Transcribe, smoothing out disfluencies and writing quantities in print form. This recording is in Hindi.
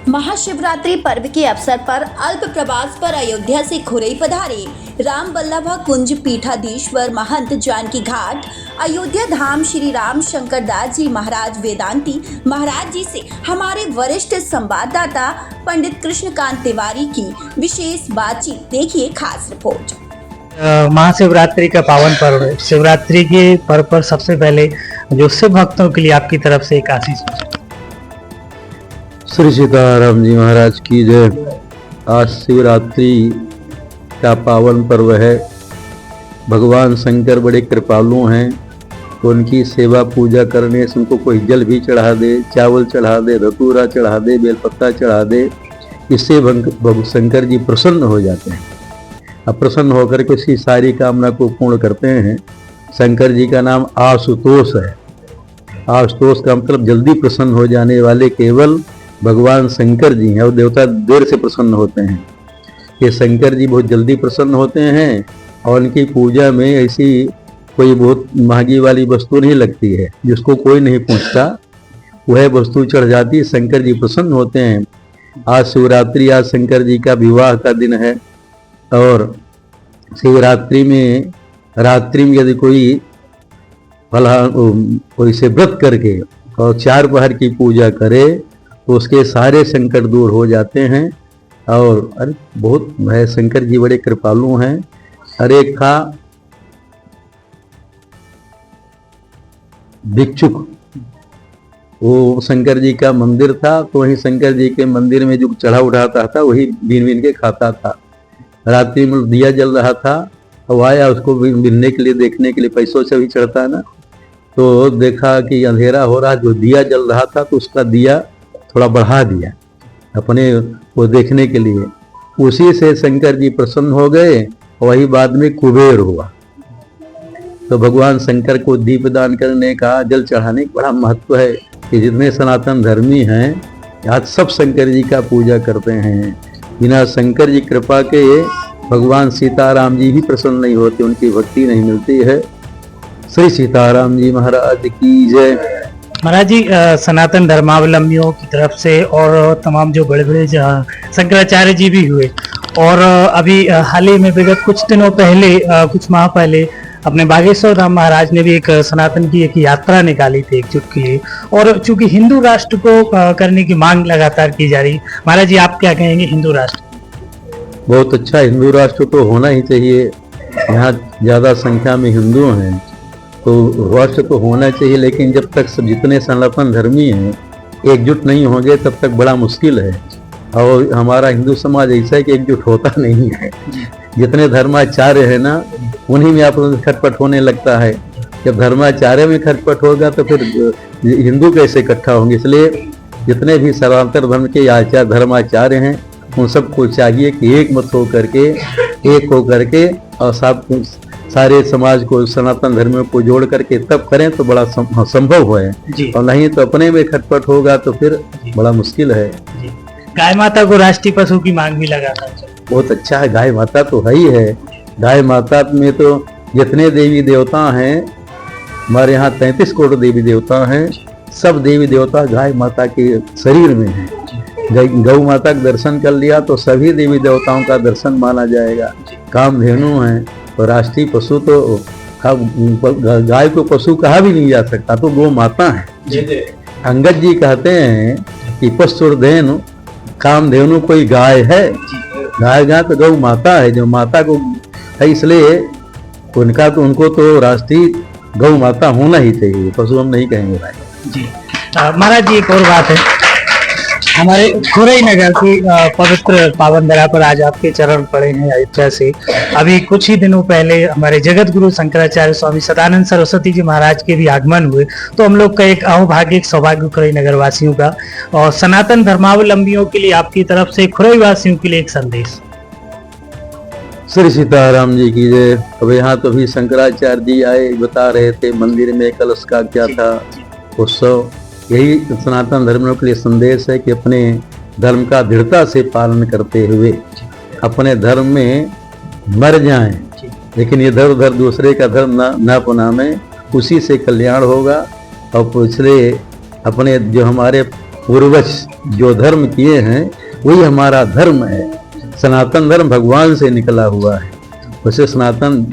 महाशिवरात्रि पर्व के अवसर पर अल्प प्रवास पर अयोध्या से खुरई पधारे राम वल्लभ कुंज पीठाधीश्वर महंत जानकी घाट अयोध्या धाम श्री राम शंकर दास जी महाराज वेदांती महाराज जी से हमारे वरिष्ठ संवाददाता पंडित कृष्णकांत तिवारी की विशेष बातचीत। देखिए खास रिपोर्ट। महाशिवरात्रि का पावन पर्व है। शिवरात्रि के पर्व पर सबसे पहले जो शिव भक्तों के लिए आपकी तरफ से एक आशीष। श्री सीताराम जी महाराज की जय। आज शिवरात्रि का पावन पर्व है। भगवान शंकर बड़े कृपालु हैं। उनकी सेवा पूजा करने से उनको कोई जल भी चढ़ा दे, चावल चढ़ा दे, धतूरा चढ़ा दे, बेलपत्ता चढ़ा दे, इससे शंकर जी प्रसन्न हो जाते हैं। अब प्रसन्न होकर के उसकी सारी कामना को पूर्ण करते हैं। शंकर जी का नाम आशुतोष है। आशुतोष का मतलब जल्दी प्रसन्न हो जाने वाले केवल भगवान शंकर जी हैं और देवता देर से प्रसन्न होते हैं। ये शंकर जी बहुत जल्दी प्रसन्न होते हैं और उनकी पूजा में ऐसी कोई बहुत महंगी वाली वस्तु नहीं लगती है जिसको कोई नहीं पूछता, वह वस्तु चढ़ जाती, शंकर जी प्रसन्न होते हैं। आज शिवरात्रि, आज शंकर जी का विवाह का दिन है और शिवरात्रि में रात्रि में यदि कोई से व्रत करके और 4 पहर की पूजा करे तो उसके सारे संकट दूर हो जाते हैं। और अरे बहुत है, शंकर जी बड़े कृपालु हैं। अरे का भिक्षुक, वो शंकर जी का मंदिर था तो वहीं शंकर जी के मंदिर में जो चढ़ा उठाता था वही बीन बीन के खाता था। रात्रि में दिया जल रहा था और आया उसको बीनने के लिए, देखने के लिए, पैसों से भी चढ़ता है ना, तो देखा कि अंधेरा हो रहा, जो दिया जल रहा था तो उसका दिया थोड़ा बढ़ा दिया अपने वो देखने के लिए। उसी से शंकर जी प्रसन्न हो गए और वही बाद में कुबेर हुआ। तो भगवान शंकर को दीप दान करने का, जल चढ़ाने का बड़ा महत्व है कि जितने सनातन धर्मी हैं आज सब शंकर जी का पूजा करते हैं। बिना शंकर जी कृपा के भगवान सीताराम जी भी प्रसन्न नहीं होते, उनकी भक्ति नहीं मिलती है। श्री सीताराम जी महाराज की जय। महाराज जी, सनातन धर्मावलंबियों की तरफ से और तमाम जो बड़े बड़े शंकराचार्य जी भी हुए और अभी हाल ही में विगत कुछ दिनों पहले, कुछ माह पहले अपने बागेश्वर धाम महाराज ने भी एक सनातन की एक यात्रा निकाली थी एकजुट के लिए। और चूंकि हिंदू राष्ट्र को करने की मांग लगातार की जा रही, महाराज जी आप क्या कहेंगे? हिंदू राष्ट्र बहुत अच्छा, हिंदू राष्ट्र तो होना ही चाहिए। यहाँ ज्यादा संख्या में हिंदू हैं तो राष्ट्र तो होना चाहिए, लेकिन जब तक सब जितने सनातन धर्मी हैं एकजुट नहीं होंगे तब तक बड़ा मुश्किल है। और हमारा हिंदू समाज ऐसा है कि एकजुट होता नहीं है। जितने धर्माचार्य है ना उन्हीं में आप खटपट होने लगता है। जब धर्माचार्य में खटपट होगा तो फिर हिंदू कैसे इकट्ठा होंगे। इसलिए जितने भी सनातन धर्म के आचार्य धर्माचार्य हैं उन सबको चाहिए कि एक मत होकर के और सारे समाज को, सनातन धर्मियों को जोड़ करके तब करें तो बड़ा संभव है। और नहीं तो अपने में खटपट होगा तो फिर बड़ा मुश्किल है। गाय माता को राष्ट्रीय पशु की मांग भी लगाता है। बहुत अच्छा है, गाय माता तो है ही है। गाय माता में तो जितने देवी देवता हैं, हमारे यहाँ 33 करोड़ देवी देवता हैं, सब देवी देवता गाय माता के शरीर में हैं। गौ माता का दर्शन कर लिया तो सभी देवी देवताओं का दर्शन माना जाएगा। कामधेनु है तो राष्ट्रीय पशु तो गाय को पशु कहा भी नहीं जा सकता, तो गौ माता है। अंगद जी कहते हैं कि पशुर्धेनु कामधेनु कोई गाय है, गाय तो गौ माता है जो माता को है, इसलिए उनको तो राष्ट्रीय गौ माता होना ही चाहिए, पशु हम नहीं कहेंगे भाई जी। महाराज जी, एक और बात है, हमारे खुरई नगर की पवित्र पावन धरा पर आज आपके चरण पड़े हैं अयोध्या से। अभी कुछ ही दिनों पहले हमारे जगत गुरु शंकराचार्य स्वामी सदानंद सरस्वती जी महाराज के भी आगमन हुए। तो हम लोग का एक अहोभाग्य, एक सौभाग्य खुरई नगर वासियों का और सनातन धर्मावलंबियों के लिए आपकी तरफ से खुरई वासियों के लिए एक संदेश। श्री सीताराम जी की जय। अब यहाँ तो भी शंकराचार्य जी आए, बता रहे थे मंदिर में कलश का क्या था उत्सव। यही सनातन धर्मियों के लिए संदेश है कि अपने धर्म का दृढ़ता से पालन करते हुए अपने धर्म में मर जाएं, लेकिन इधर उधर दूसरे का धर्म न अपनाएं, उसी से कल्याण होगा। और इसलिए अपने जो हमारे पूर्वज जो धर्म किए हैं वही हमारा धर्म है। सनातन धर्म भगवान से निकला हुआ है। वैसे सनातन